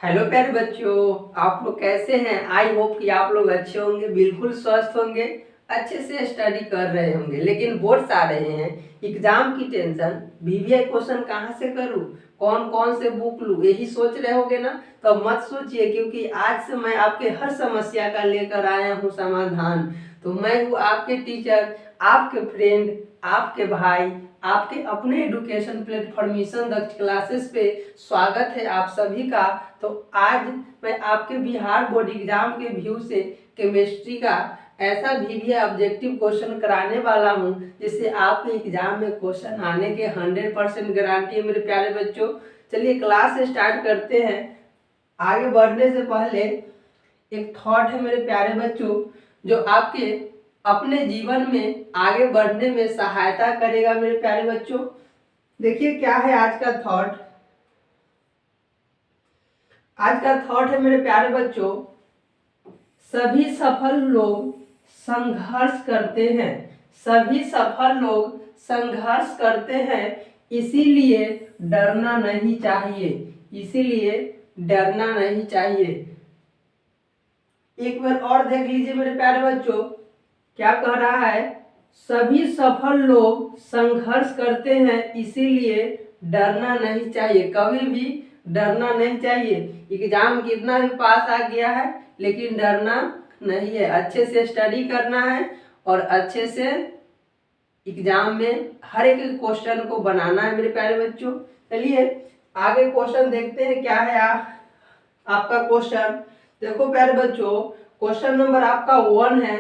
Hello प्यारे बच्चों, आप लोग कैसे हैं। आई होप कि आप लोग अच्छे होंगे, बिल्कुल स्वस्थ होंगे, अच्छे से स्टडी कर रहे होंगे। लेकिन बोर्ड्स आ रहे हैं, एग्जाम की टेंशन, वीवीआई क्वेश्चन कहाँ से करूँ, कौन कौन से बुक लूँ, यही सोच रहे होगे ना। तो मत सोचिए, क्योंकि आज से मैं आपके हर समस्या का लेकर आया हूँ समाधान। तो मैं हूँ आपके टीचर, आपके फ्रेंड, आपके भाई, आपके अपने एडुकेशन प्लेटफॉर्म मिशन दक्ष क्लासेस पे स्वागत है आप सभी का। तो आज मैं आपके बिहार बोर्ड एग्जाम के व्यू से केमिस्ट्री का ऐसा वीवीआई ऑब्जेक्टिव क्वेश्चन कराने वाला हूं जिससे आपके एग्जाम में क्वेश्चन आने के 100% गारंटी है मेरे प्यारे बच्चों। चलिए क्लास स्टार्ट करते हैं। आगे बढ़ने से पहले एक थॉट है मेरे प्यारे बच्चों, जो आपके अपने जीवन में आगे बढ़ने में सहायता करेगा मेरे प्यारे बच्चों। देखिए क्या है आज का थॉट। आज का थॉट है मेरे प्यारे बच्चों, सभी सफल लोग संघर्ष करते हैं। सभी सफल लोग संघर्ष करते हैं, इसीलिए डरना नहीं चाहिए। इसीलिए डरना नहीं चाहिए। एक बार और देख लीजिए मेरे प्यारे बच्चों, क्या कह रहा है। सभी सफल लोग संघर्ष करते हैं, इसीलिए डरना नहीं चाहिए। कभी भी डरना नहीं चाहिए। एग्जाम कितना भी पास आ गया है, लेकिन डरना नहीं है। अच्छे से स्टडी करना है और अच्छे से एग्जाम में हर एक क्वेश्चन को बनाना है मेरे प्यारे बच्चों। चलिए आगे क्वेश्चन देखते हैं क्या है। आपका क्वेश्चन देखो प्यारे बच्चों, क्वेश्चन नंबर आपका 1 है।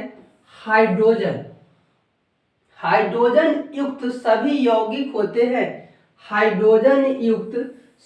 हाइड्रोजन हाइड्रोजन युक्त सभी यौगिक होते हैं। हाइड्रोजन युक्त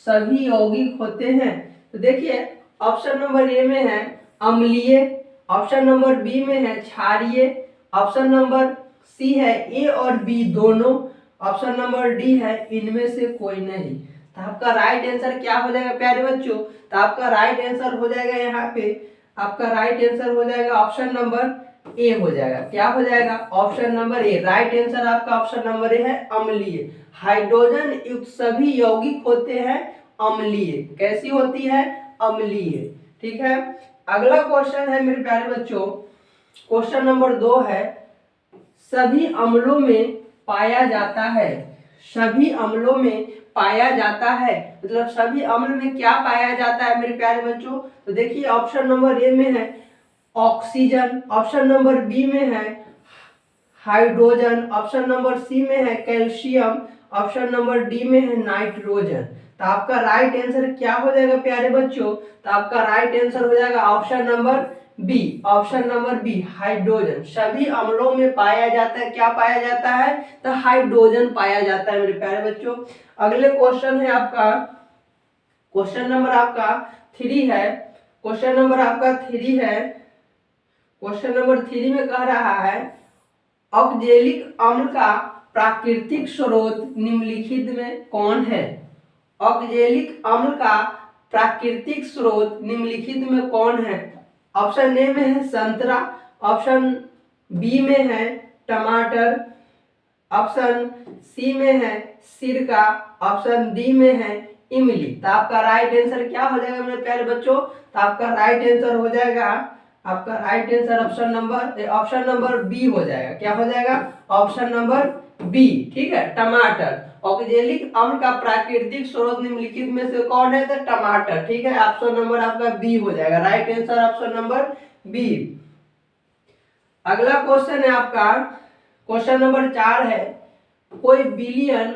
सभी यौगिक होते हैं। तो देखिए ऑप्शन नंबर ए में है अम्लीय, ऑप्शन नंबर बी में है क्षारीय, ऑप्शन नंबर सी है ए और बी दोनों, ऑप्शन नंबर डी है इनमें से कोई नहीं। तो आपका राइट आंसर क्या हो जाएगा प्यारे बच्चों। तो आपका राइट आंसर हो जाएगा यहाँ पे, आपका राइट आंसर हो जाएगा ऑप्शन नंबर ए हो जाएगा। क्या हो जाएगा, option number A. Right answer आपका ऑप्शन नंबर ए है अम्लीय। हाइड्रोजन युक्त सभी यौगिक होते हैं अम्लीय। कैसी होती है, अम्लीय। ठीक है। अगला क्वेश्चन है मेरे प्यारे बच्चों, क्वेश्चन नंबर 2 है। सभी अम्लों में पाया जाता है। सभी अम्लों में पाया जाता है, मतलब सभी अम्ल में क्या पाया जाता है मेरे प्यारे बच्चों। तो देखिए ऑप्शन नंबर ए में है ऑक्सीजन, ऑप्शन नंबर बी में है हाइड्रोजन, ऑप्शन नंबर सी में है कैल्शियम, ऑप्शन नंबर डी में है नाइट्रोजन। तो आपका राइट आंसर क्या हो जाएगा प्यारे बच्चों। तो आपका राइट आंसर हो जाएगा option number B. Option number B hydrogen. सभी अम्लों में पाया जाता है, क्या पाया जाता है, तो हाइड्रोजन पाया जाता है मेरे प्यारे बच्चों। अगले क्वेश्चन है आपका, क्वेश्चन नंबर आपका 3 है। क्वेश्चन नंबर आपका 3 है। क्वेश्चन नंबर 3 में कह रहा है ऑक्जेलिक अम्ल का प्राकृतिक स्रोत निम्नलिखित में कौन है। ऑक्जेलिक अम्ल का प्राकृतिक स्रोत निम्नलिखित में कौन है। ऑप्शन ए में है संतरा, ऑप्शन बी में है टमाटर, ऑप्शन सी में है सिरका, ऑप्शन डी में है इमली। तो आपका राइट आंसर क्या हो जाएगा मेरे प्यारे बच्चों। तो आपका राइट आंसर हो जाएगा, आपका right answer option number B हो जाएगा। क्या हो जाएगा, ऑप्शन नंबर बी। ठीक है, टमाटर। ऑक्जेलिक अम्ल का प्राकृतिक स्रोत निम्नलिखित में से कौन है, तो टमाटर। ठीक है, ऑप्शन नंबर आपका बी हो जाएगा। Right answer option number B. अगला क्वेश्चन है आपका, क्वेश्चन नंबर 4 है। कोई विलयन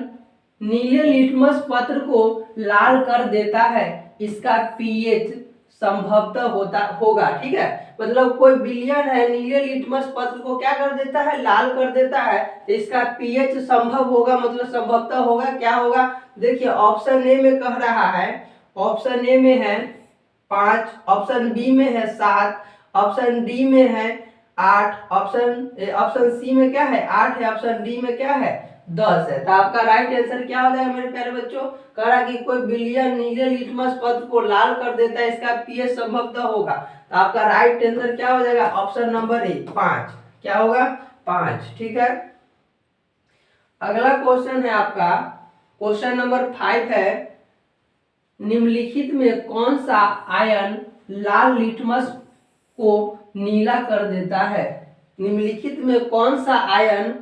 नीले लिटमस पत्र को लाल कर देता है, इसका पीएच संभवतः होता होगा। ठीक है, मतलब कोई विलयन है नीले लिटमस पत्र को क्या कर देता है, लाल कर देता है, तो इसका पीएच संभव होगा, मतलब संभवतः होगा। क्या होगा, देखिए ऑप्शन ए में कह रहा है, ऑप्शन ए में है 5, ऑप्शन बी में है 7, ऑप्शन डी में है 8, ऑप्शन सी में क्या है 8 है, ऑप्शन डी में क्या है 10 है। तो आपका राइट आंसर क्या हो जाएगा मेरे प्यारे बच्चों। कह रहा कि कोई विलयन नीले लिटमस पत्र को लाल कर देता है, इसका पीएच संभवतः होगा। तो आपका राइट आंसर क्या हो जाएगा, ऑप्शन नंबर ए 5। क्या होगा, 5। ठीक है। अगला क्वेश्चन है आपका, क्वेश्चन नंबर 5 है। निम्नलिखित में कौन सा आयन लाल लिटमस को नीला कर देता है? निम्नलिखित में कौन सा आयन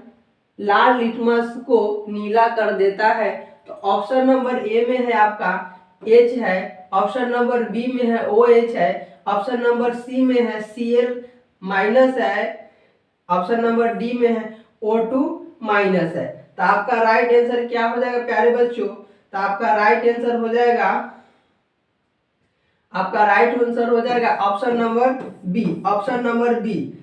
लाल लिटमस को नीला कर देता है? तो ऑप्शन नंबर ए में है आपका H है, ऑप्शन नंबर बी में है OH है, ऑप्शन नंबर सी में है Cl माइनस है, ऑप्शन नंबर डी में है O2 माइनस है। तो आपका राइट आंसर क्या हो जाएगा प्यारे बच्चों? तो आपका राइट आंसर हो जाएगा, आपका राइट आंसर हो जाएगा option number B, option number B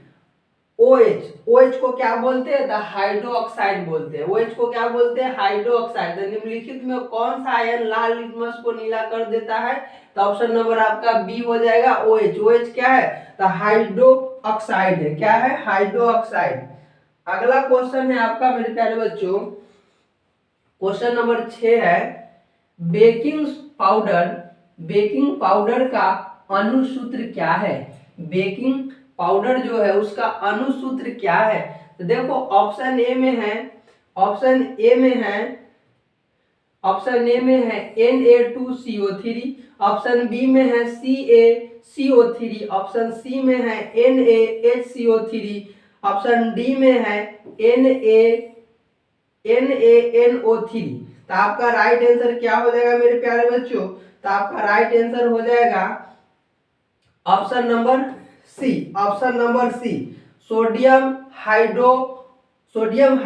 OH। OH को क्या बोलते हैं? द हाइड्रोक्साइड बोलते हैं। OH को क्या बोलते हैं? हाइड्रोक्साइड। निम्नलिखित में कौन सा आयन लाल लिटमस को नीला कर देता है? तो ऑप्शन नंबर आपका बी हो जाएगा OH। OH क्या है? द हाइड्रोक्साइड है। क्या है? हाइड्रोक्साइड। अगला क्वेश्चन है आपका मेरे प्यारे बच्चों, क्वेश्चन नंबर 6 है बेकिंग पाउडर, बेकिंग पाउडर का अनुसूत्र क्या है? बेकिंग पाउडर जो है उसका अनुसूत्र क्या है? तो देखो ऑप्शन ए में है, ऑप्शन ए में है, ऑप्शन ए में है Na2CO3, ऑप्शन बी में है CaCO3, ऑप्शन सी में है NaHCO3, ऑप्शन डी में है NaNO3। तो आपका राइट आंसर क्या हो जाएगा मेरे प्यारे बच्चों? तो आपका राइट आंसर हो जाएगा option number C, option number C sodium hydrogen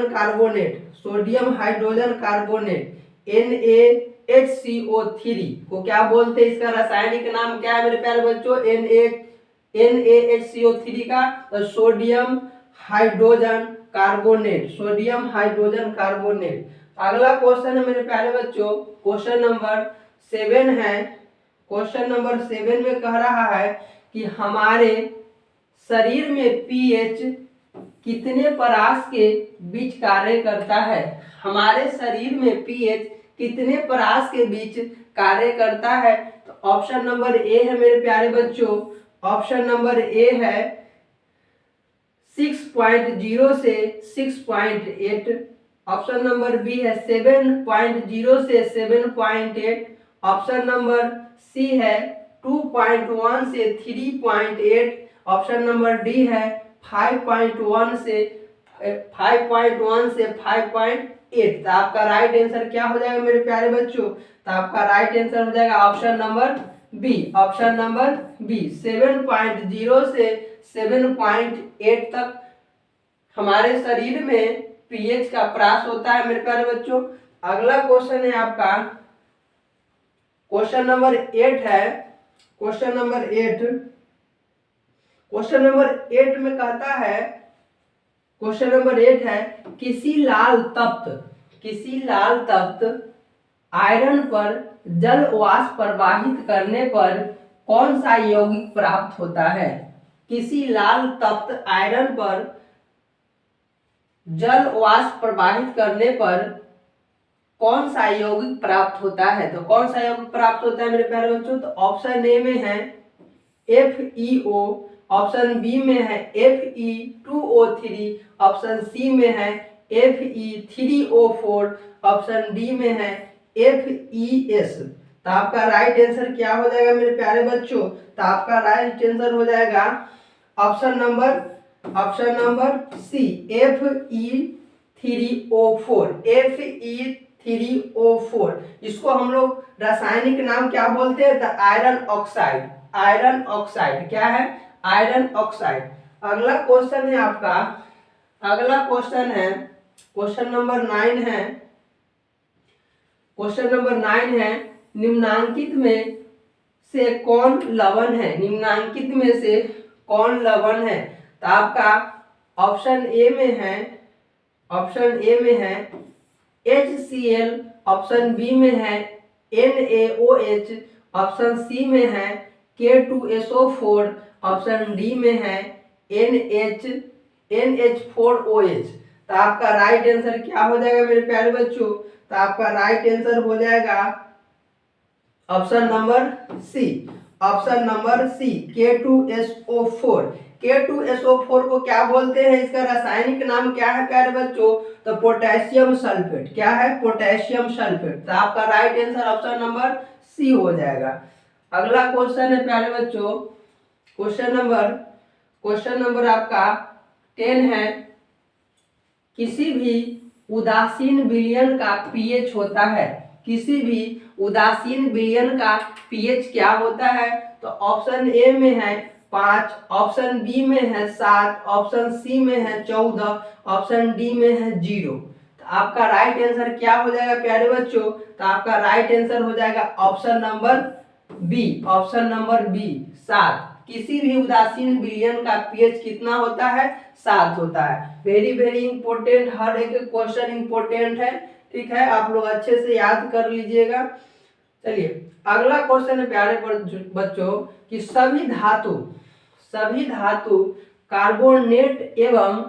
carbonate, sodium hydrogen carbonate NaHCO3 को क्या बोलते हैं? इसका रासायनिक नाम क्या है मेरे प्यारे बच्चों? NaHCO3 का sodium hydrogen carbonate, sodium hydrogen carbonate. अगला क्वेश्चन है मेरे प्यारे बच्चों, क्वेश्चन नंबर 7 है। क्वेश्चन नंबर 7 में कह रहा है कि हमारे शरीर में पीएच कितने परास के बीच कार्य करता है? हमारे शरीर में पीएच कितने परास के बीच कार्य करता है? तो ऑप्शन नंबर ए है मेरे प्यारे बच्चों, ऑप्शन नंबर ए है 6.0 से 6.8, ऑप्शन नंबर बी है 7.0 से 7.8, ऑप्शन नंबर सी है 2.1 से 3.8, ऑप्शन नंबर डी है 5.1 से 5.8। तो आपका राइट आंसर क्या हो जाएगा मेरे प्यारे बच्चों? तो आपका राइट आंसर हो जाएगा option number B, option number B 7.0 से 7.8 तक हमारे शरीर में पीएच का परास होता है मेरे प्यारे बच्चों। अगला क्वेश्चन है आपका क्वेश्चन नंबर 8 है, क्वेश्चन नंबर 8, क्वेश्चन नंबर 8 में कहता है, क्वेश्चन नंबर 8 है किसी लाल तप्त आयरन पर जल वाष्प प्रवाहित करने पर कौन सा यौगिक प्राप्त होता है? किसी लाल तप्त आयरन पर जल वाष्प प्रवाहित करने पर कौन सा यौगिक प्राप्त होता है? तो कौन सा यौगिक प्राप्त होता है मेरे प्यारे बच्चों? तो ऑप्शन ए में है FeO, ऑप्शन बी में है Fe2O3, ऑप्शन सी में है Fe3O4, ऑप्शन डी में है FeS। तो आपका राइट आंसर क्या हो जाएगा मेरे प्यारे बच्चों? तो आपका राइट आंसर हो जाएगा ऑप्शन नंबर सी Fe3O4, Fe3O4। इसको हम लोग रासायनिक नाम क्या बोलते हैं? The iron oxide, iron oxide. क्या है? Iron oxide. अगला क्वेश्चन है आपका, अगला क्वेश्चन है क्वेश्चन नंबर 9 है, क्वेश्चन नंबर 9 है निम्नांकित में से कौन लवण है? निम्नांकित में से कौन लवण है? तो आपका ऑप्शन ए में है, ऑप्शन ए में है HCl, ऑप्शन बी में है NaOH, ऑप्शन सी में है K2SO4, ऑप्शन डी में है NH4OH। तो आपका राइट आंसर क्या हो जाएगा मेरे प्यारे बच्चों? तो आपका राइट आंसर हो जाएगा option number C, option number C K2SO4। K2SO4 को क्या बोलते हैं? इसका रासायनिक नाम क्या है प्यारे बच्चों? तो पोटेशियम सल्फेट। क्या है? Potassium sulphate. तो आपका right answer option number C C हो जाएगा। अगला क्वेश्चन है प्यारे बच्चों, क्वेश्चन नंबर आपका 10 है। किसी भी उदासीन विलयन का पीएच होता है, किसी भी उदासीन विलयन का पीएच क्या होता है? तो ऑप्शन ए में है 5, ऑप्शन बी में है 7, ऑप्शन सी में है 14, ऑप्शन डी में है 0। तो आपका राइट आंसर क्या हो जाएगा प्यारे बच्चों? तो आपका राइट आंसर हो जाएगा ऑप्शन नंबर बी 7। किसी भी उदासीन विलयन का पीएच कितना होता है? 7 होता है। वेरी वेरी इंपॉर्टेंट, हर एक क्वेश्चन इंपॉर्टेंट है, ठीक है, आप लोग अच्छे से याद कर लीजिएगा। चलिए अगला क्वेश्चन है प्यारे बच्चों कि सभी धातु कार्बोनेट एवं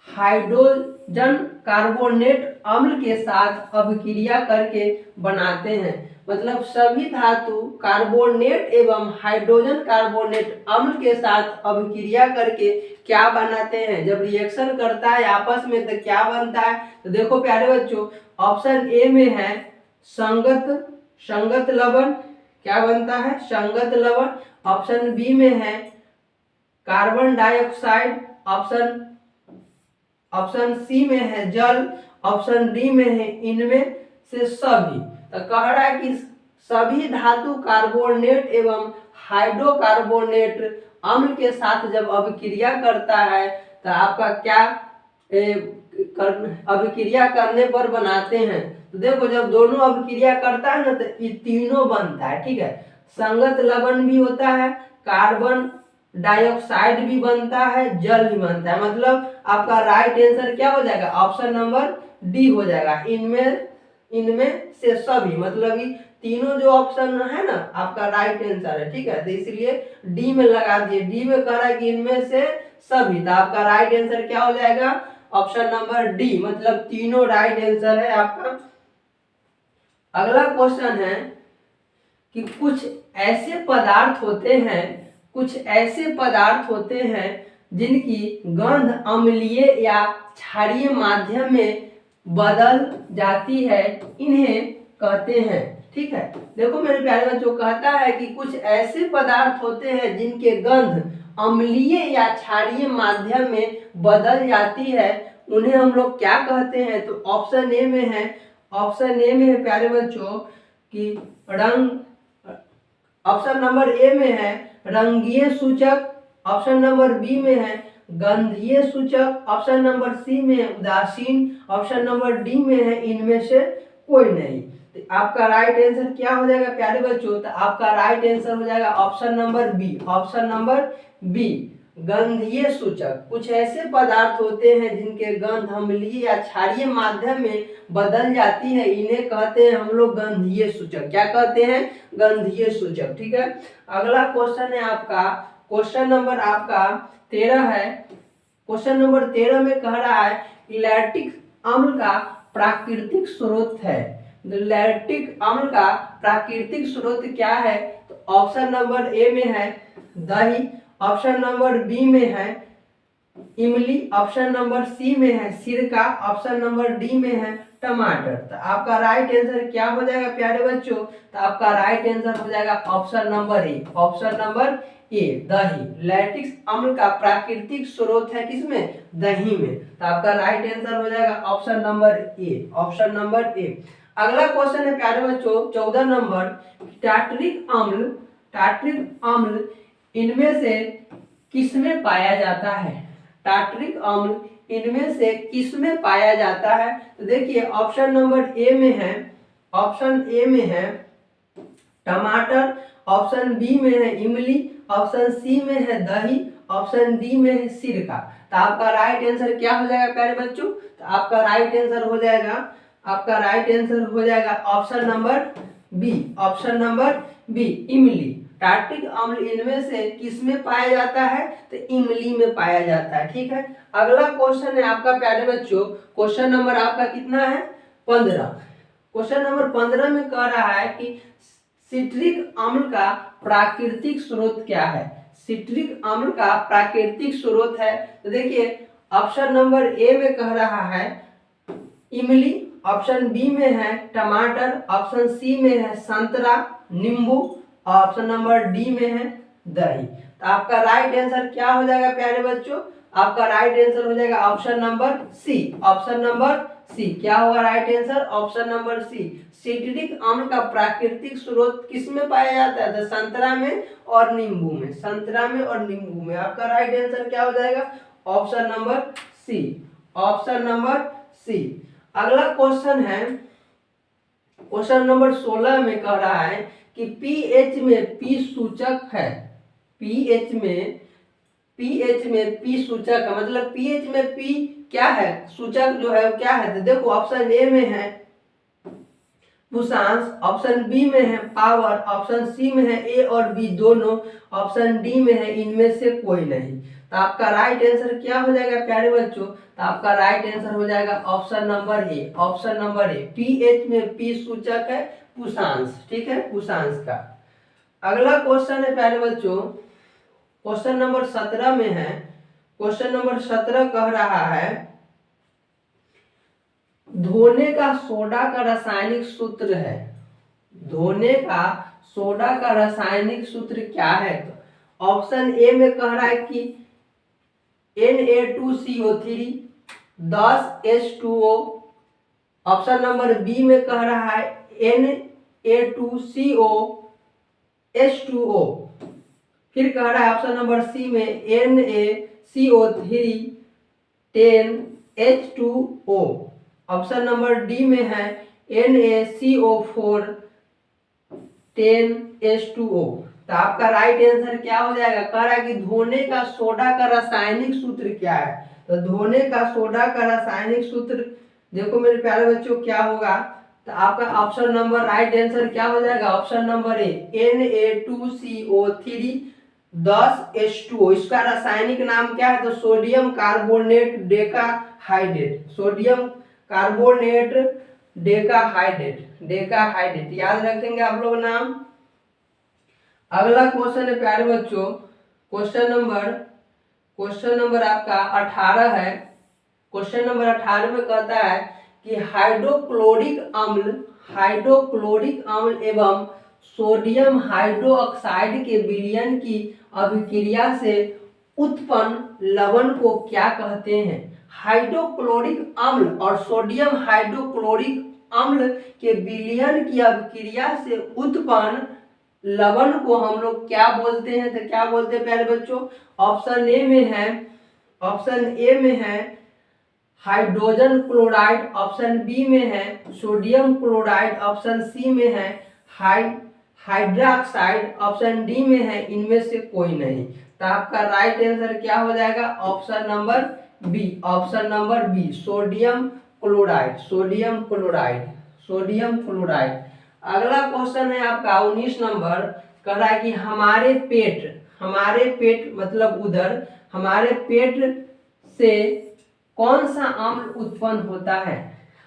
हाइड्रोजन कार्बोनेट अम्ल के साथ अभिक्रिया करके बनाते हैं। मतलब सभी धातु कार्बोनेट एवं हाइड्रोजन कार्बोनेट अम्ल के साथ अभिक्रिया करके क्या बनाते हैं? जब रिएक्शन करता है आपस में तो क्या बनता है? तो देखो प्यारे बच्चों, ऑप्शन ए में है संगत लवण, क्या बनता है? संगत लवण। ऑप्शन बी में है कार्बन डाइऑक्साइड, ऑप्शन सी में है जल, ऑप्शन डी में है इनमें से सभी। तो कह रहा है कि सभी धातु कार्बोनेट एवं हाइड्रोकार्बोनेट अम्ल के साथ जब अभिक्रिया करता है तो आपका क्या अभिक्रिया करने पर बनाते हैं? तो देखो जब दोनों अभिक्रिया करता है ना तो ये तीनों बनता है, ठीक है। संगत लवण भी होता है, कार्बन डाइऑक्साइड भी बनता है, जल भी बनता है। मतलब आपका राइट आंसर क्या हो जाएगा? ऑप्शन नंबर डी हो जाएगा, इनमें से सभी। मतलब ये तीनों जो ऑप्शन है ना आपका राइट आंसर है, ठीक है। तो इसलिए डी में लगा दिए, डी में कह रहा है कि इनमें से सभी। तो आपका राइट आंसर क्या हो जाएगा? ऑप्शन नंबर डी, मतलब तीनों राइट आंसर है आपका। अगला क्वेश्चन है कि कुछ ऐसे पदार्थ होते हैं जिनकी गंध अम्लीय या क्षारीय माध्यम में बदल जाती है, इन्हें कहते हैं, ठीक है। देखो मेरे प्यारे बच्चों, कहता है कि कुछ ऐसे पदार्थ होते हैं जिनके गंध अम्लीय या क्षारीय माध्यम में बदल जाती है, उन्हें हम लोग क्या कहते हैं? तो ऑप्शन ए में है प्यारे बच्चों कि ऑप्शन नंबर ए में है रंगीय सूचक, ऑप्शन नंबर बी में है गंधीय सूचक, ऑप्शन नंबर सी में है उदासीन, ऑप्शन नंबर डी में है इनमें से कोई नहीं। तो आपका राइट आंसर क्या हो जाएगा प्यारे बच्चों? तो आपका राइट आंसर हो जाएगा ऑप्शन नंबर बी गंधीय सूचक। कुछ ऐसे पदार्थ होते हैं जिनके गंध अम्लीय या क्षारीय माध्यम में बदल जाती है, इन्हें कहते हैं हम लोग गंधीय सूचक। क्या कहते हैं? गंधीय सूचक, ठीक है। अगला क्वेश्चन है आपका, क्वेश्चन नंबर आपका 13 है। क्वेश्चन नंबर 13 में कह रहा है लैक्टिक अम्ल का प्राकृतिक स्रोत है। लैक्टिक अम्ल का प्राकृतिक स्रोत क्या है? तो ऑप्शन नंबर ए में है दही, ऑप्शन नंबर बी में है इमली, ऑप्शन नंबर सी में है सिरका, ऑप्शन नंबर डी में है टमाटर। तो आपका राइट आंसर क्या हो जाएगा प्यारे बच्चों? तो आपका राइट आंसर हो जाएगा ऑप्शन नंबर ए दही। लैक्टिक अम्ल का प्राकृतिक स्रोत है किसमें? दही में। तो आपका राइट आंसर हो जाएगा ऑप्शन नंबर ए। अगला क्वेश्चन है प्यारे बच्चों 14 नंबर, टार्टरिक अम्ल इनमें से किसमें पाया जाता है? टार्टरिक अम्ल इनमें से किसमें पाया जाता है? तो देखिए ऑप्शन नंबर ए में है टमाटर, ऑप्शन बी में है इमली, ऑप्शन सी में है दही, ऑप्शन डी में है सिरका। तो आपका राइट आंसर क्या हो जाएगा प्यारे बच्चों? तो आपका राइट आंसर हो जाएगा ऑप्शन नंबर बी इमली। टार्टरिक अम्ल इनमें से किसमें पाया जाता है? तो इमली में पाया जाता है, ठीक है। अगला क्वेश्चन है आपका प्यारे बच्चों, क्वेश्चन नंबर आपका कितना है? 15। क्वेश्चन नंबर 15 में कह रहा है कि सिट्रिक अम्ल का प्राकृतिक स्रोत क्या है? सिट्रिक अम्ल का प्राकृतिक स्रोत है, तो देखिए ऑप्शन नंबर ए में कह रहा है इमली, ऑप्शन बी में है टमाटर, ऑप्शन सी में है संतरा, नींबू, ऑप्शन नंबर डी में है दही। तो आपका राइट आंसर क्या हो जाएगा प्यारे बच्चों? आपका राइट आंसर हो जाएगा option number C. Option number C क्या होगा right answer? Option number C. Citric अम्ल का प्राकृतिक स्रोत किस में पाया जाता है? तो संतरा में और नींबू में, संतरा में और नींबू में। आपका राइट आंसर क्या हो जाएगा? Option number C. Option number C. अगला क्वेश्चन है, क्वेश्चन नंबर 16 में कह रहा है कि पीएच में पी सूचक है। पीएच में पी सूचक है, मतलब पीएच में पी क्या है? सूचक जो है वो क्या है? तो देखो ऑप्शन ए में है पुषांश, ऑप्शन बी में है पावर, ऑप्शन सी में है ए और बी दोनों, ऑप्शन डी में है इनमें से कोई नहीं। तो आपका राइट आंसर क्या हो जाएगा प्यारे बच्चों? तो आपका राइट आंसर हो जाएगा option number A. Option number A, pH में पी सूचक है पुषांश, ठीक है, पुषांश का। अगला क्वेश्चन है प्यारे बच्चों, क्वेश्चन नंबर 17 में है। क्वेश्चन नंबर 17 कह रहा है धोने का सोडा का रासायनिक सूत्र है। धोने का सोडा का रासायनिक सूत्र क्या है? तो ऑप्शन ए में कह रहा है कि Na2CO3 10H2O, option number B में कह रहा है Na2CO H2O, फिर कह रहा है ऑप्शन नंबर सी में NaCO3 10H2O, option number D में है NaCO4 10H2O। तो आपका राइट आंसर क्या हो जाएगा? कह रहा है कि धोने का सोडा का रासायनिक सूत्र क्या है? तो धोने का सोडा का रासायनिक सूत्र देखो मेरे प्यारे बच्चों क्या होगा? तो आपका ऑप्शन नंबर राइट आंसर क्या हो जाएगा? Option number A Na2CO3 10H2O। इसका रासायनिक नाम क्या है? तो sodium carbonate decahydrate, sodium carbonate decahydrate, decahydrate याद रखेंगे आप लोग नाम। अगला क्वेश्चन है प्यारे बच्चों, क्वेश्चन नंबर आपका 18 है। क्वेश्चन नंबर 18 में कहता है कि हाइड्रोक्लोरिक अम्ल एवं सोडियम हाइड्रोक्साइड के विलयन की अभिक्रिया से उत्पन्न लवण को क्या कहते हैं? हाइड्रोक्लोरिक अम्ल और सोडियम हाइड्रोक्लोरिक अम्ल के विलयन की अभिक्रिया से उत्पन्न लवण को हम लोग क्या बोलते हैं? तो क्या बोलते हैं प्यारे बच्चों? ऑप्शन ए में है हाइड्रोजन क्लोराइड, ऑप्शन बी में है सोडियम क्लोराइड, ऑप्शन सी में है हाइड्रोक्साइड, ऑप्शन डी में है इनमें से कोई नहीं। तो आपका राइट आंसर क्या हो जाएगा? Option number B. Option number B, sodium chloride, sodium chloride, sodium chloride. अगला क्वेश्चन है आपका 19 नंबर, कह रहा है कि हमारे पेट मतलब उदर, हमारे पेट से कौन सा अम्ल उत्पन्न होता है?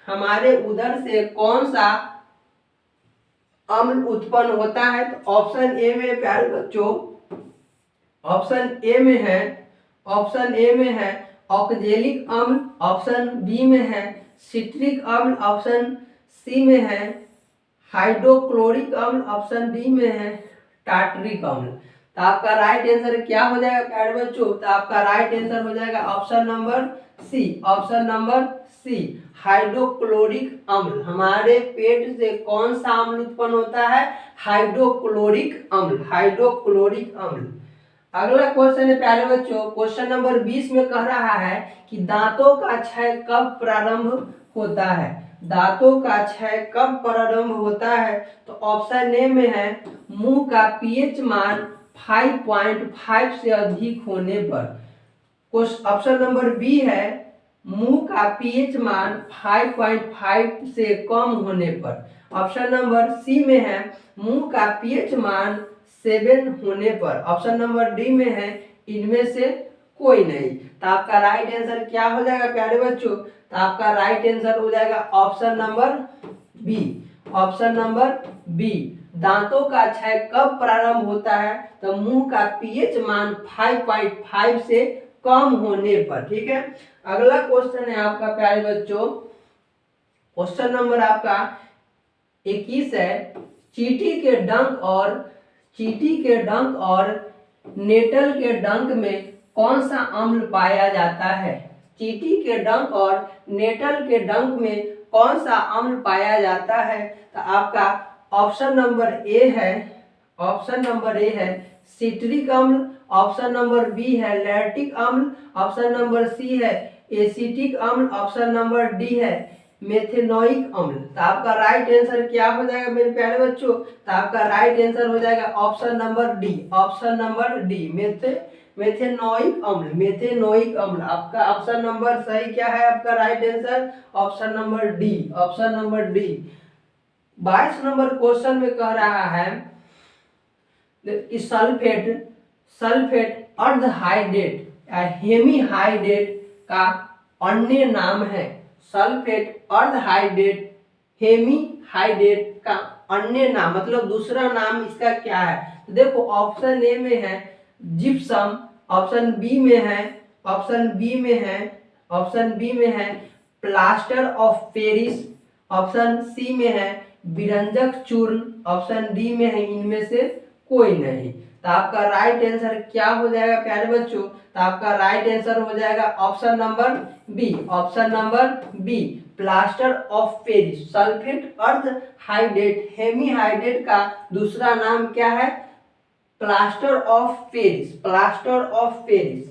हमारे उदर से कौन सा अम्ल उत्पन्न होता है? तो ऑप्शन ए में प्यारे बच्चों, ऑप्शन ए में है ऑक्जेलिक अम्ल, ऑप्शन बी में है सिट्रिक अम्ल, ऑप्शन सी में है हाइड्रोक्लोरिक अम्ल, ऑप्शन डी में है टार्टरिक अम्ल। तो आपका राइट आंसर क्या हो जाएगा प्यारे बच्चों? तो आपका राइट आंसर हो जाएगा option number C. Option number C, hydrochloric अम्ल। हमारे पेट से कौन सा अम्ल उत्पन्न होता है? हाइड्रोक्लोरिक अम्ल, हाइड्रोक्लोरिक अम्ल। अगला क्वेश्चन है प्यारे बच्चों, क्वेश्चन नंबर 20 में कह रहा है कि दांतों का क्षय कब प्रारंभ होता है? दांतों का क्षय कब प्रारंभ होता है? तो ऑप्शन ए में है मुंह का पीएच मान 5.5 से अधिक होने पर। ऑप्शन नंबर बी है मुंह का पीएच मान 5.5 से कम होने पर। ऑप्शन नंबर सी में है मुंह का पीएच मान 7 होने पर। ऑप्शन नंबर डी में है इनमें से कोई नहीं। तो आपका राइट आंसर क्या हो जाएगा प्यारे बच्चों? तो आपका राइट आंसर हो जाएगा option number B. Option number B, दांतों का क्षय कब प्रारंभ होता है? तो मुंह का पीएच मान 5.5 से कम होने पर। ठीक है, अगला क्वेश्चन है आपका प्यारे बच्चों, क्वेश्चन नंबर आपका 21 है। चींटी के डंक और नेटल के डंक में कौन सा अम्ल पाया जाता है? चींटी के डंक और नेटल के डंक में कौन सा अम्ल पाया जाता है? तो आपका ऑप्शन नंबर ए है सिट्रिक अम्ल, ऑप्शन नंबर बी है लैक्टिक अम्ल, ऑप्शन नंबर सी है एसिटिक अम्ल, ऑप्शन नंबर डी है मेथेनोइक अम्ल। तो आपका राइट आंसर क्या हो जाएगा मेरे प्यारे बच्चों? तो आपका राइट आंसर हो जाएगा ऑप्शन नंबर डी मेथेनोइक अम्ल। आपका ऑप्शन नंबर सही क्या है? आपका right answer option number D. 22 number question में कह रहा है कि सल्फेट अर्धहाइड्रेट या हेमीहाइड्रेट का अन्य नाम है। सल्फेट अर्धहाइड्रेट हेमीहाइड्रेट का अन्य नाम मतलब दूसरा नाम इसका क्या है? तो देखो ऑप्शन ए में है जिप्सम, ऑप्शन बी में है plaster of Paris, option C में है विरंजक चूर्ण, ऑप्शन डी में है इनमें से कोई नहीं। तो आपका राइट आंसर क्या हो जाएगा प्यारे बच्चों? तो आपका राइट आंसर हो जाएगा option number B plaster of Paris. Sulphate अर्धहाइड्रेट हेमीहाइड्रेट का दूसरा नाम क्या है? Plaster of Paris.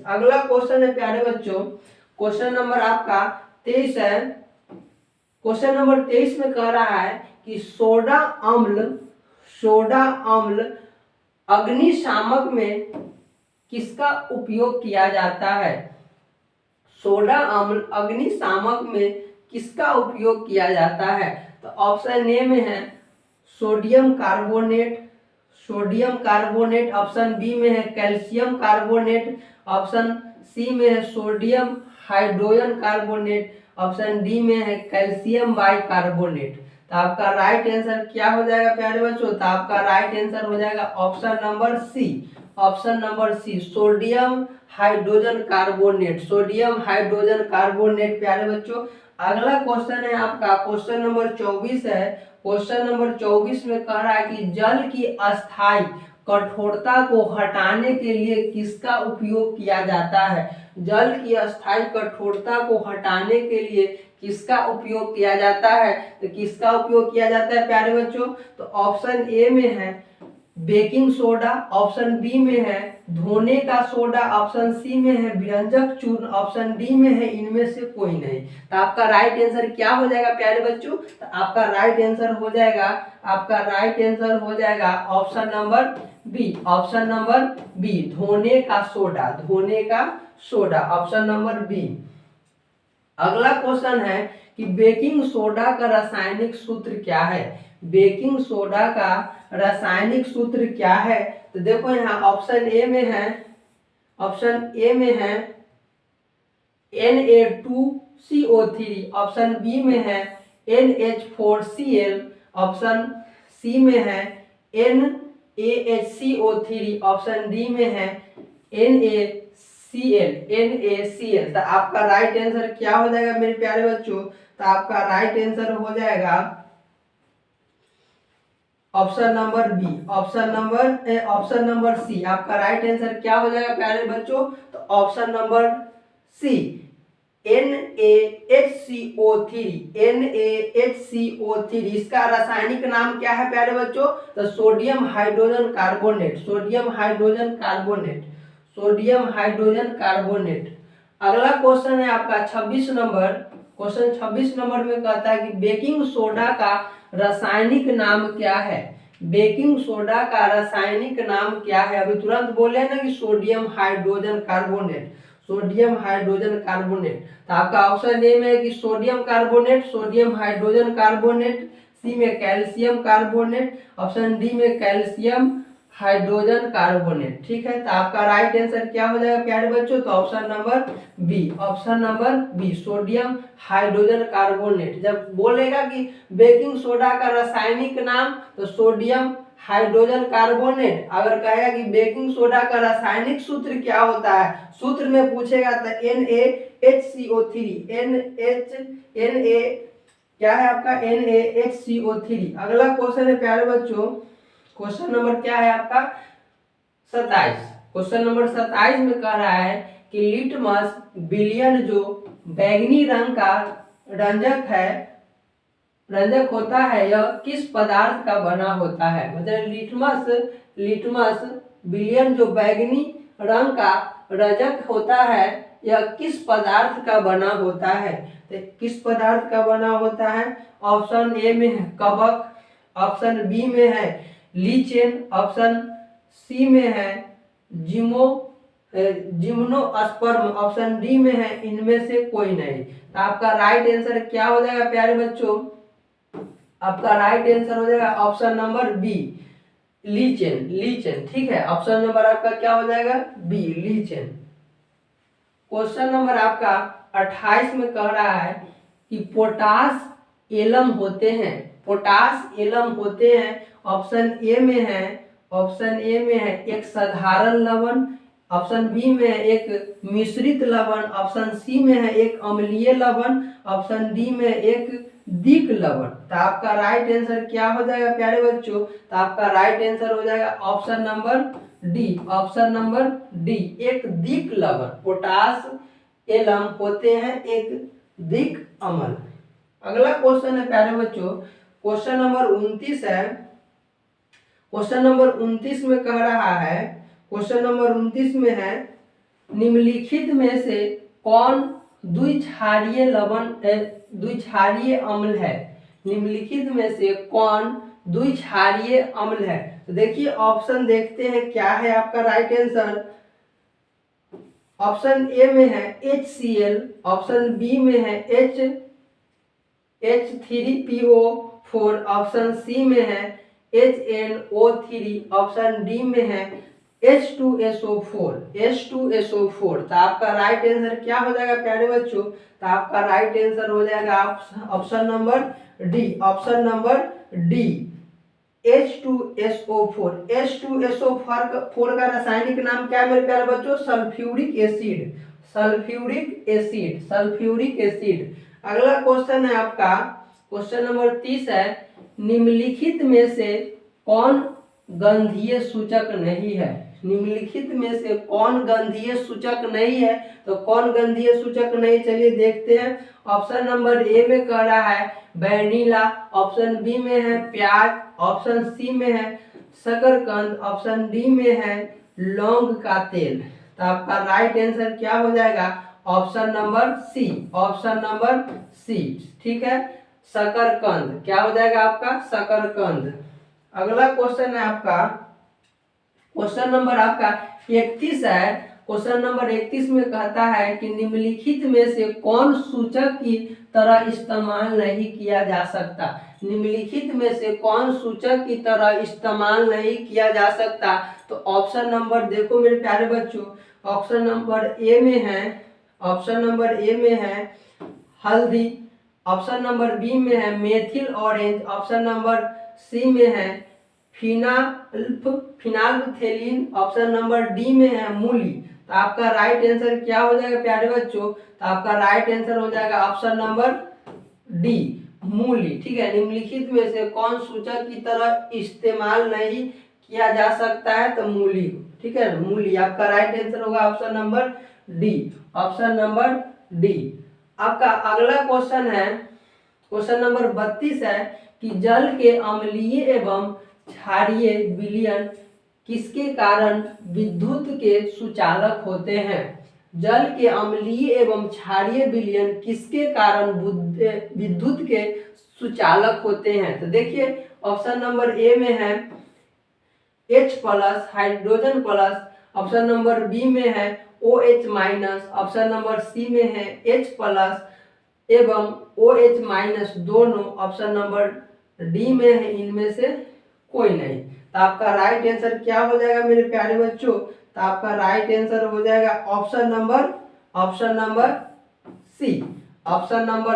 अगला क्वेश्चन है प्यारे बच्चों, क्वेश्चन नंबर आपका 23 है। क्वेश्चन नंबर 23 में कह रहा है कि सोडा अम्ल अग्निशामक में किसका उपयोग किया जाता है? सोडा अम्ल अग्निशामक में किसका उपयोग किया जाता है? तो ऑप्शन ए में है सोडियम कार्बोनेट, ऑप्शन बी में है कैल्शियम कार्बोनेट, ऑप्शन सी में है sodium hydrogen carbonate, option D में है कैल्शियम बाइकार्बोनेट। तो आपका राइट आंसर क्या हो जाएगा प्यारे बच्चों? तो आपका राइट आंसर हो जाएगा option number C sodium hydrogen carbonate. प्यारे बच्चों अगला क्वेश्चन है आपका क्वेश्चन नंबर 24 है। क्वेश्चन नंबर 24 में कह रहा है कि जल की अस्थायी कठोरता को हटाने के लिए किसका उपयोग किया जाता है? जल की अस्थायी कठोरता को हटाने के लिए किसका उपयोग किया जाता है? तो किसका उपयोग किया जाता है प्यारे बच्चों? तो ऑप्शन ए में है बेकिंग सोडा, ऑप्शन बी में है धोने का सोडा, ऑप्शन सी में है विरंजक चूर्ण, ऑप्शन डी में है इनमें से कोई नहीं। तो आपका राइट आंसर क्या हो जाएगा प्यारे बच्चों? तो आपका राइट आंसर हो जाएगा ऑप्शन नंबर बी धोने का सोडा, ऑप्शन नंबर बी। अगला क्वेश्चन है कि बेकिंग सोडा का रासायनिक सूत्र क्या है? बेकिंग सोडा का रासायनिक सूत्र क्या है? तो देखो यहाँ ऑप्शन ए में है Na2CO3, ऑप्शन बी में है NH4Cl, ऑप्शन सी में है NaHCO3, ऑप्शन डी में है NaCl। तो आपका राइट आंसर क्या हो जाएगा मेरे प्यारे बच्चों? तो आपका राइट आंसर हो जाएगा ऑप्शन नंबर सी। आपका राइट आंसर क्या हो जाएगा प्यारे बच्चों? तो ऑप्शन नंबर सी NaHCO3। इसका रासायनिक नाम क्या है प्यारे बच्चों? तो सोडियम हाइड्रोजन कार्बोनेट। अगला क्वेश्चन है आपका 26 नंबर। क्वेश्चन 26 नंबर में कहता है कि बेकिंग सोडा का रासायनिक नाम क्या है? बेकिंग सोडा का रासायनिक नाम क्या है? अभी तुरंत बोले ना कि सोडियम हाइड्रोजन कार्बोनेट। तो आपका ऑप्शन ए में है कि सोडियम हाइड्रोजन कार्बोनेट, सी में कैल्शियम कार्बोनेट, ऑप्शन डी में कैल्शियम हाइड्रोजन कार्बोनेट। ठीक है, तो आपका राइट आंसर क्या हो जाएगा प्यारे बच्चों? तो option number B sodium hydrogen carbonate. जब बोलेगा कि बेकिंग सोडा का रासायनिक नाम तो सोडियम हाइड्रोजन कार्बोनेट, अगर कहेगा कि बेकिंग सोडा का रासायनिक सूत्र क्या होता है, सूत्र में पूछेगा तो NaHCO3 क्या है आपका NaHCO3। अगला क्वेश्चन है प्यारे बच्चों, क्वेश्चन नंबर क्या है आपका 27। क्वेश्चन नंबर 27 में कह रहा है कि लिटमस विलियन जो बैंगनी रंग का रंजक होता है यह किस पदार्थ का बना होता है। मतलब लिटमस विलियन जो बैंगनी रंग का रंजक होता है यह किस पदार्थ का बना होता है। तो किस पदार्थ का बना होता है। ऑप्शन ए में है कवक, ऑप्शन बी में है लीचेन, ऑप्शन सी में है जिम्नोस्पर्म, ऑप्शन डी में है इनमें से कोई नहीं। तो आपका राइट आंसर क्या हो जाएगा प्यारे बच्चों, आपका राइट आंसर हो जाएगा ऑप्शन नंबर बी लीचेन। ठीक है, ऑप्शन नंबर आपका क्या हो जाएगा बी लीचेन। क्वेश्चन नंबर आपका 28 में कह रहा है कि पोटास एलम होते हैं। ऑप्शन ए में है एक साधारण लवण, ऑप्शन बी में है एक मिश्रित लवण, ऑप्शन सी में है एक अम्लीय लवण, ऑप्शन डी में एक दिक लवण। तो आपका राइट आंसर क्या हो जाएगा प्यारे बच्चों, तो आपका राइट आंसर हो जाएगा ऑप्शन नंबर डी एक दिक लवण। पोटास एलम होते हैं एक दिक अम्ल। अगला क्वेश्चन है प्यारे बच्चों, क्वेश्चन नंबर 29 है। क्वेश्चन नंबर 29 में कह रहा है, क्वेश्चन नंबर 29 में है निम्नलिखित में से कौन द्विक्षारीय अम्ल है। निम्नलिखित में से कौन द्विक्षारीय अम्ल है। तो देखिए ऑप्शन देखते हैं क्या है आपका राइट आंसर। ऑप्शन ए में है HCl, ऑप्शन बी में है H3PO4, ऑप्शन सी में है HNO3, ऑप्शन डी में है H2SO4। तो आपका राइट आंसर क्या हो जाएगा प्यारे बच्चों, तो आपका राइट आंसर हो जाएगा option number D H2SO4। H2SO4 का रासायनिक नाम क्या है मेरे प्यारे बच्चों, सल्फ्यूरिक एसिड। अगला क्वेश्चन है आपका क्वेश्चन नंबर 30 है निम्नलिखित में से कौन गंधीय सूचक नहीं है। निम्नलिखित में से कौन गंधीय सूचक नहीं है। तो कौन गंधीय सूचक नहीं, चलिए देखते हैं। ऑप्शन नंबर ए में कह रहा है वैनिला, ऑप्शन बी में है प्याज, ऑप्शन सी में है शकरकंद, ऑप्शन डी में है लौंग का तेल। तो आपका राइट आंसर क्या हो जाएगा ऑप्शन नंबर सी। ठीक है, शकरकंद क्या हो जाएगा आपका शकरकंद। अगला क्वेश्चन है आपका क्वेश्चन नंबर आपका 31 है। क्वेश्चन नंबर 31 में कहता है कि निम्नलिखित में से कौन सूचक की तरह इस्तेमाल नहीं किया जा सकता। निम्नलिखित में से कौन सूचक की तरह इस्तेमाल नहीं किया जा सकता। तो ऑप्शन नंबर देखो मेरे प्यारे बच्चों, ऑप्शन नंबर ए में है हल्दी, ऑप्शन नंबर बी में है methyl orange, option number C में है फिनाल्फथेलिन, ऑप्शन नंबर डी में है मूली। तो आपका राइट आंसर क्या हो जाएगा प्यारे बच्चों, तो आपका राइट आंसर हो जाएगा ऑप्शन नंबर डी मूली। ठीक है, निम्नलिखित में से कौन सूचक की तरह इस्तेमाल नहीं किया जा सकता है, तो मूली। ठीक है, मूली आपका राइट आंसर होगा ऑप्शन नंबर डी। आपका अगला क्वेश्चन है क्वेश्चन नंबर 32 है कि जल के अम्लीय एवं क्षारीय विलयन किसके कारण विद्युत के सुचालक होते हैं। जल के अम्लीय एवं क्षारीय विलयन किसके कारण विद्युत के सुचालक होते हैं। तो देखिए ऑप्शन नंबर ए में है H+ hydrogen plus, option number B में है OH-, ऑप्शन नंबर सी में है H+ एवं OH- दोनों, ऑप्शन नंबर डी में है इनमें से कोई नहीं। तो आपका राइट आंसर क्या हो जाएगा मेरे प्यारे बच्चों, तो आपका राइट आंसर हो जाएगा ऑप्शन नंबर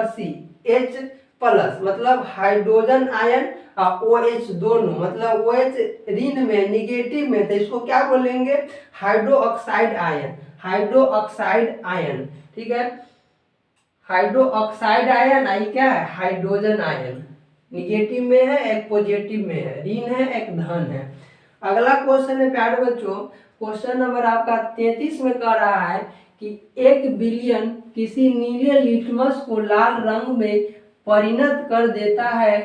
सी H+ मतलब हाइड्रोजन आयन और OH दोनों, मतलब OH ऋण में निगेटिव में, तो इसको क्या बोलेंगे हाइड्रोक्साइड आयन। ठीक है, हाइड्रो ऑक्साइड आयन, आई क्या है हाइड्रोजन आयन, निगेटिव में है एक पॉजिटिव में है, ऋण है एक धन है। अगला क्वेश्चन है प्यारे बच्चों, क्वेश्चन नंबर आपका 33 में कह रहा है कि 1 बिलियन किसी नीले लिटमस को लाल रंग में परिणत कर देता है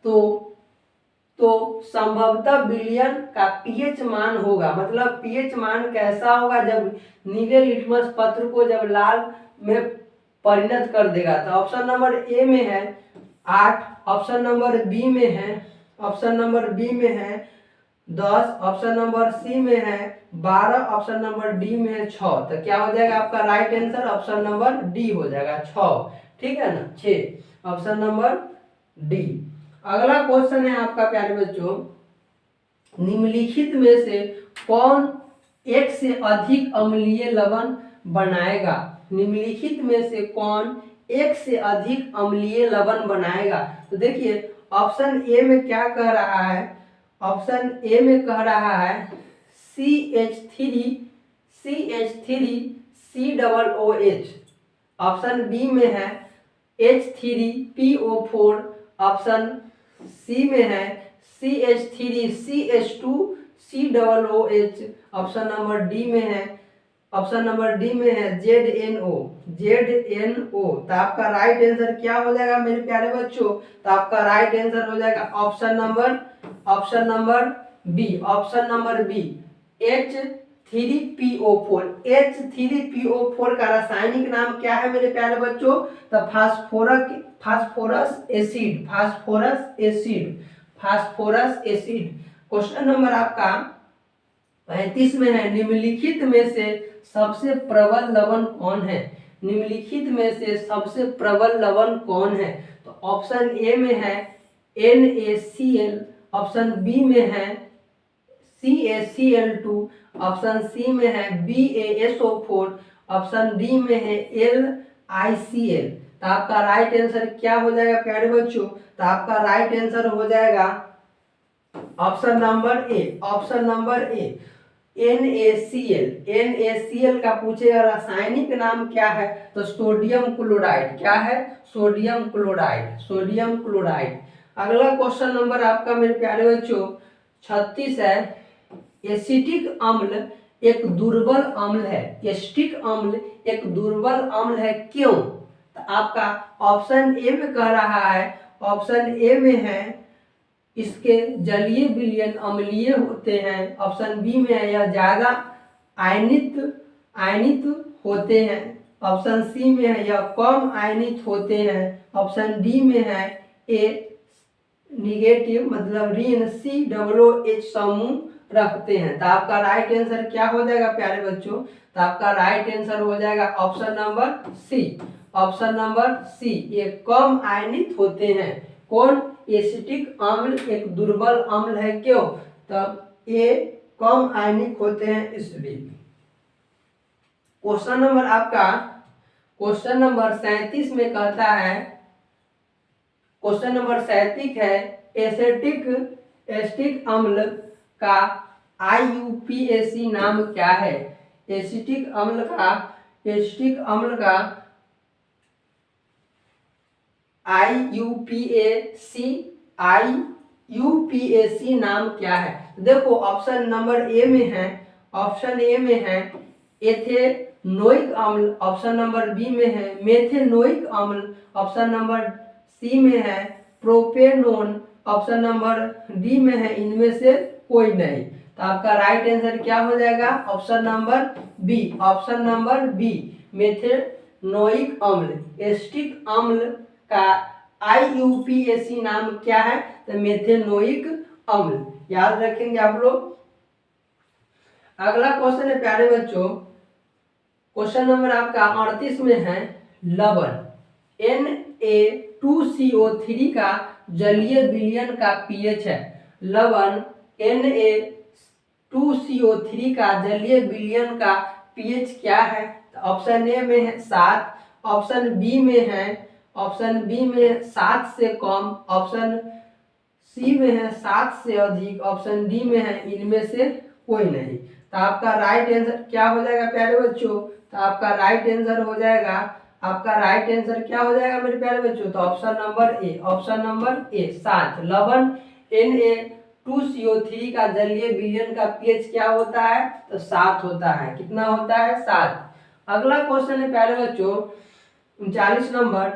तो संभवतः बिलियन का पीएच मान होगा, मतलब पीएच मान कैसा होगा जब नीले लिटमस पत्र को जब लाल में परिणत कर देगा। तो ऑप्शन नंबर ए में है 8, ऑप्शन नंबर बी में है 10, ऑप्शन नंबर सी में है 12, ऑप्शन नंबर डी में है 6। तो क्या हो जाएगा आपका right answer option number D हो जाएगा 6, ठीक है ना 6, ऑप्शन नंबर डी। अगला क्वेश्चन है आपका प्यारे बच्चों, निम्नलिखित में से कौन एक से अधिक अम्लीय लवण बनाएगा, निम्नलिखित में से कौन एक से अधिक अम्लीय लवण बनाएगा। तो देखिए ऑप्शन ए में क्या कह रहा है, ऑप्शन ए में कह रहा है CH3COOH, ऑप्शन बी में है H3PO4, ऑप्शन सी में है CH3CH2COOH, ऑप्शन नंबर डी में है ZNO। तो आपका राइट आंसर क्या हो जाएगा मेरे प्यारे बच्चों, तो आपका राइट आंसर हो जाएगा option number B H3PO4। H3PO4 का रासायनिक नाम क्या है मेरे प्यारे बच्चों, तो फास्फोरस एसिड। क्वेश्चन नंबर आपका 35 में है, निम्नलिखित में से सबसे प्रबल लवण कौन है, निम्नलिखित में से सबसे प्रबल लवण कौन है। तो ऑप्शन ए में है NaCl, ऑप्शन बी में है CaCl2, ऑप्शन सी में है BaSO4, ऑप्शन डी में है LiCl। तो आपका राइट आंसर क्या हो जाएगा प्यारे बच्चों, तो आपका राइट आंसर हो जाएगा ऑप्शन नंबर ए NaCl का पूछेगा रासायनिक नाम क्या है, तो सोडियम क्लोराइड। क्या है, सोडियम क्लोराइड। अगला क्वेश्चन नंबर आपका मेरे प्यारे बच्चों 36 है, एसिटिक अम्ल एक दुर्बल अम्ल है, एसिटिक अम्ल एक दुर्बल अम्ल है क्यों। तो आपका ऑप्शन ए में कह रहा है, ऑप्शन ए में है इसके जलीय विलयन अम्लीय होते हैं, ऑप्शन बी में है यह ज्यादा आयनित होते हैं, ऑप्शन सी में है यह कम आयनित होते हैं, ऑप्शन डी में है ए निगेटिव मतलब ऋण COOH समूह रखते हैं। तो आपका राइट आंसर क्या हो जाएगा प्यारे बच्चों, तो आपका राइट आंसर हो जाएगा ऑप्शन नंबर सी, ये कम आयनित होते हैं। कौन, एसिटिक अम्ल एक दुर्बल अम्ल है क्यों, तो ये कम आयनिक होते हैं इसलिए। क्वेश्चन नंबर आपका क्वेश्चन नंबर 37 में कहता है, क्वेश्चन नंबर 37 है, एसिटिक अम्ल का IUPAC नाम क्या है, एसिटिक अम्ल का IUPAC नाम क्या है। देखो ऑप्शन नंबर ए में है एथेनोइक अम्ल, ऑप्शन नंबर बी में है मेथेनोइक अम्ल, ऑप्शन नंबर सी में है प्रोपेनोन, ऑप्शन नंबर डी में है इनमें से कोई नहीं। तो आपका राइट आंसर क्या हो जाएगा, ऑप्शन नंबर बी मेथेनोइक अम्ल। एसिटिक अम्ल का IUPAC नाम क्या है, तो मेथेनोइक अम्ल, याद रखेंगे आप लोग। अगला क्वेश्चन है प्यारे बच्चों, क्वेश्चन नंबर आपका 38 में है, लवण Na2CO3 का जलीय विलयन का पीएच है, लवण Na2CO3 का जलीय विलयन का पीएच क्या है। तो ऑप्शन ए में है 7, ऑप्शन बी में है 7 से कम, ऑप्शन सी में है 7 से अधिक, ऑप्शन डी में है इनमें से कोई नहीं। तो आपका राइट आंसर क्या हो जाएगा प्यारे बच्चों, तो आपका राइट आंसर हो जाएगा आपका राइट आंसर क्या हो जाएगा मेरे प्यारे बच्चों? तो ऑप्शन नंबर ए 7। लवण Na2CO3 का जलीय विलयन का पीएच क्या होता है? तो 7 होता है। कितना होता है? 7। अगला क्वेश्चन है प्यारे बच्चों 39 नंबर,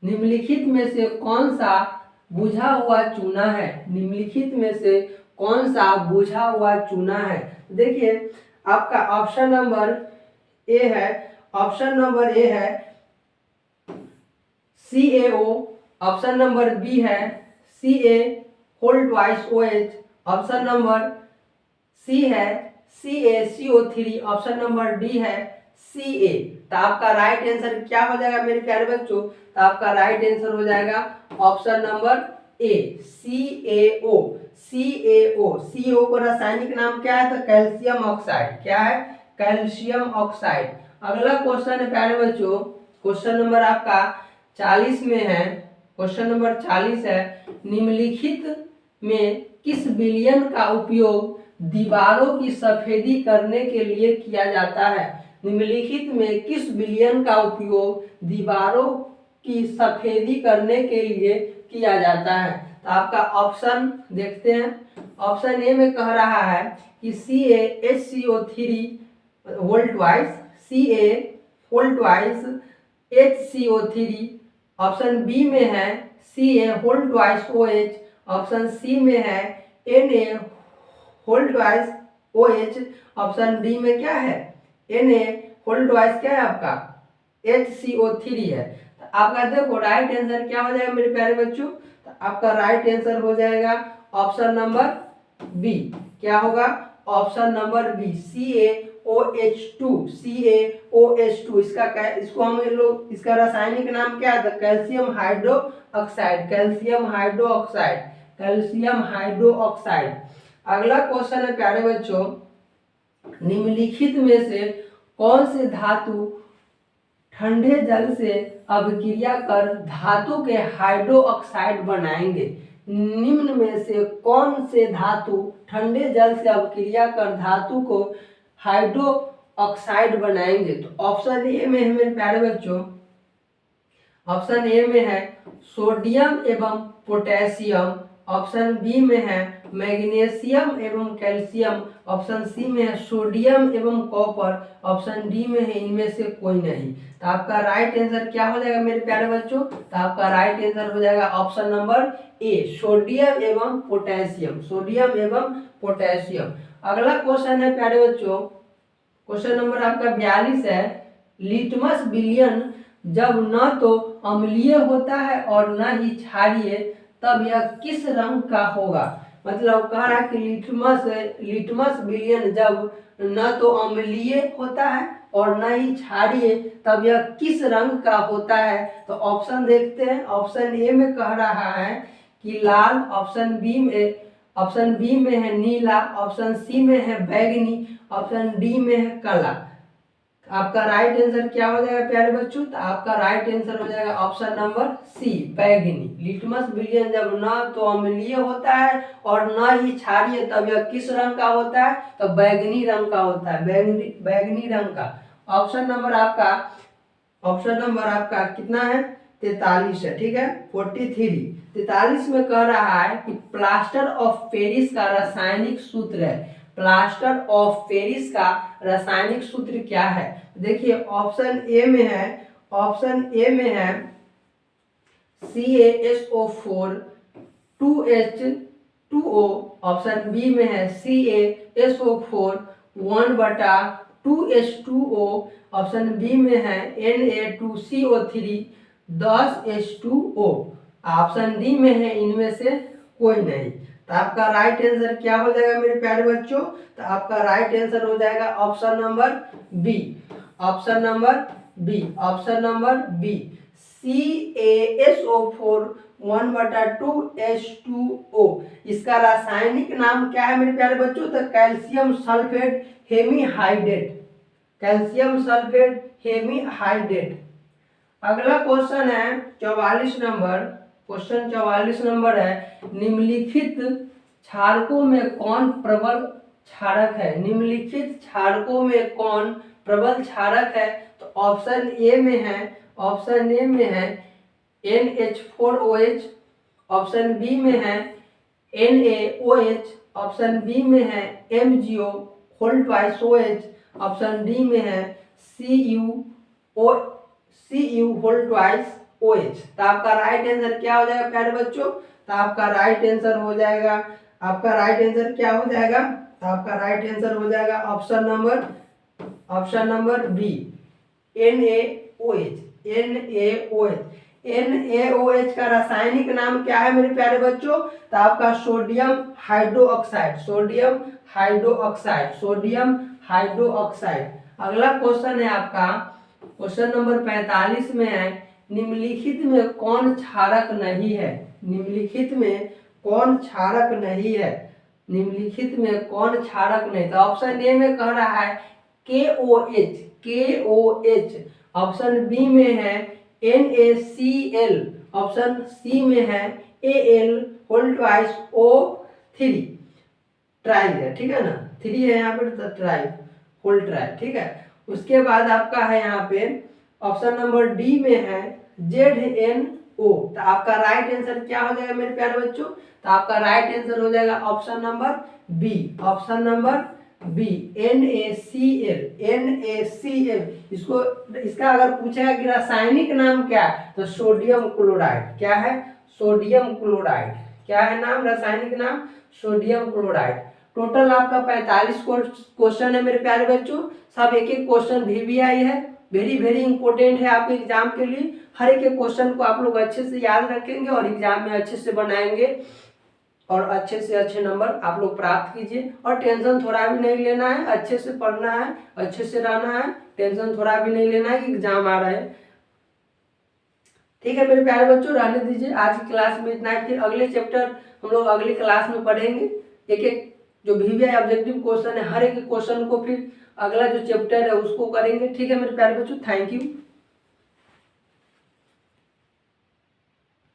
निम्नलिखित में से कौन सा बुझा हुआ चूना है? निम्नलिखित में से कौन सा बुझा हुआ चूना है? देखिए आपका ऑप्शन नंबर ए है CaO, ऑप्शन नंबर बी है Ca2OH, ऑप्शन नंबर सी है CaCO3, ऑप्शन नंबर डी है Ca। तो आपका राइट आंसर क्या हो जाएगा मेरे प्यारे बच्चों? तो आपका राइट आंसर हो जाएगा ऑप्शन नंबर ए CaO को रासायनिक नाम क्या है? तो कैल्शियम ऑक्साइड। क्या है? Calcium oxide. अगला क्वेश्चन है प्यारे बच्चों, क्वेश्चन नंबर आपका 40 में है। क्वेश्चन नंबर 40 है, निम्नलिखित में किस विलयन का उपयोग दीवारों की सफेदी करने के लिए किया जाता है? निम्नलिखित में किस विलयन का उपयोग दीवारों की सफेदी करने के लिए किया जाता है? तो आपका ऑप्शन देखते हैं। ऑप्शन ए में कह रहा है कि CaHCO3 whole twice HCO3, option B में है Ca whole twice OH, option C में है Na whole twice OH, option D में क्या है? Na होल ट्वाइस क्या है आपका? HCO3 है। तो आपका देखो राइट आंसर क्या हो जाएगा मेरे प्यारे बच्चों? तो आपका राइट आंसर हो जाएगा ऑप्शन नंबर बी। क्या होगा? Option number B CaOH2। इसको हम लोग इसका रासायनिक नाम क्या है? Calcium hydroxide. अगला क्वेश्चन है प्यारे बच्चों, निम्नलिखित में से कौन से धातु ठंडे जल से अभिक्रिया कर धातु के हाइड्रो ऑक्साइड बनाएंगे? निम्न में से कौन से धातु ठंडे जल से अभिक्रिया कर धातु को हाइड्रो ऑक्साइड बनाएंगे? तो ऑप्शन ए में है मेरे प्यारे बच्चों, ऑप्शन ए में है सोडियम एवं पोटेशियम, ऑप्शन बी में है मैग्नीशियम एवं कैल्शियम, ऑप्शन सी में है सोडियम एवं कॉपर, ऑप्शन डी में है इनमें से कोई नहीं। तो आपका राइट आंसर क्या हो जाएगा मेरे प्यारे बच्चों? तो आपका राइट आंसर हो जाएगा ऑप्शन नंबर ए सोडियम एवं पोटेशियम। अगला क्वेश्चन है प्यारे बच्चों, क्वेश्चन नंबर आपका 42 है, लिटमस विलयन जब न तो अम्लीय होता है और न ही क्षारीय तब यह किस रंग का होगा? मतलब कह रहा है कि लिटमस विलयन जब न तो अम्लीय होता है और न ही क्षारीय तब यह किस रंग का होता है? तो ऑप्शन देखते हैं। ऑप्शन ए में कह रहा है कि लाल, ऑप्शन बी में है नीला, ऑप्शन सी में है बैगनी, ऑप्शन डी में है काला। आपका राइट आंसर क्या हो जाएगा प्यारे बच्चों? तो आपका राइट आंसर हो जाएगा ऑप्शन नंबर सी बैगनी। लिटमस विलयन जब न तो अम्लीय होता है और न ही क्षारीय तब यह किस रंग का होता है? तो बैगनी रंग का होता है, बैगनी रंग का। ऑप्शन नंबर आपका कितना है? 43 है। ठीक है, 43 में कह रहा है कि प्लास्टर ऑफ पेरिस का रासायनिक सूत्र है। प्लास्टर ऑफ पेरिस का रासायनिक सूत्र क्या है? देखिए ऑप्शन ए में है CaSO4 2H2O, ऑप्शन बी में है CaSO4 1/2H2O, ऑप्शन बी में है Na2CO3 10H2O, ऑप्शन डी में है इनमें से कोई नहीं। तो आपका राइट आंसर क्या हो जाएगा मेरे प्यारे बच्चों? तो आपका राइट आंसर हो जाएगा option number B CaSO4 1/2H2O। इसका रासायनिक नाम क्या है मेरे प्यारे बच्चों? तो कैल्शियम सल्फेट हेमीहाइड्रेट। अगला क्वेश्चन है 44 नंबर। क्वेश्चन 44 नंबर है, निम्नलिखित क्षारकों में कौन प्रबल क्षारक है? तो ऑप्शन ए में है NH4OH, ऑप्शन बी में है NaOH, ऑप्शन बी में है MgO whole twice OH, option D में है Cu होल ट्वाइस OH। तो आपका राइट आंसर क्या हो जाएगा प्यारे बच्चों? तो आपका राइट आंसर हो जाएगा, आपका राइट आंसर क्या हो जाएगा? तो आपका राइट आंसर हो जाएगा option number B NaOH। NaOH का रासायनिक नाम क्या है मेरे प्यारे बच्चों? तो आपका सोडियम हाइड्रोक्साइड। अगला क्वेश्चन है आपका, क्वेश्चन नंबर 45 में है, निम्नलिखित में कौन क्षारक नहीं है? निम्नलिखित में कौन क्षारक नहीं है? तो ऑप्शन ए में कह रहा है KOH, ऑप्शन बी में है NaCl, ऑप्शन सी में है Al whole twice O3 try है, ठीक है ना, 3 है यहाँ पे ट्राई होल ट्राई, ठीक है। उसके बाद आपका है यहाँ पे ऑप्शन नंबर डी में है ZnO। तो आपका राइट आंसर क्या हो जाएगा मेरे प्यारे बच्चों? तो आपका राइट आंसर हो जाएगा ऑप्शन नंबर बी NaCl। इसका अगर पूछेगा कि रासायनिक नाम क्या है तो सोडियम क्लोराइड। क्या है? Sodium chloride. क्या है नाम? रासायनिक नाम सोडियम क्लोराइड। टोटल आपका 45 क्वेश्चन है मेरे प्यारे बच्चों, सब एक एक क्वेश्चन VVI है, वेरी इंपॉर्टेंट है आपके एग्जाम के लिए। हर एक क्वेश्चन को आप लोग अच्छे से याद रखेंगे और एग्जाम में अच्छे से बनाएंगे और अच्छे से अच्छे नंबर आप लोग प्राप्त कीजिए। और टेंशन थोड़ा भी नहीं लेना है, अच्छे से पढ़ना है, अच्छे से रहना है, टेंशन थोड़ा भी नहीं लेना है कि एग्जाम आ रहा है। ठीक है मेरे प्यारे बच्चों, रहने दीजिए। आज की क्लास में इतना ही, फिर अगले चैप्टर हम लोग अगली क्लास में पढ़ेंगे। एक एक जो VVI ऑब्जेक्टिव क्वेश्चन है, हर एक क्वेश्चन को फिर अगला जो चैप्टर है उसको करेंगे। ठीक है मेरे प्यारे बच्चों, थैंक यू।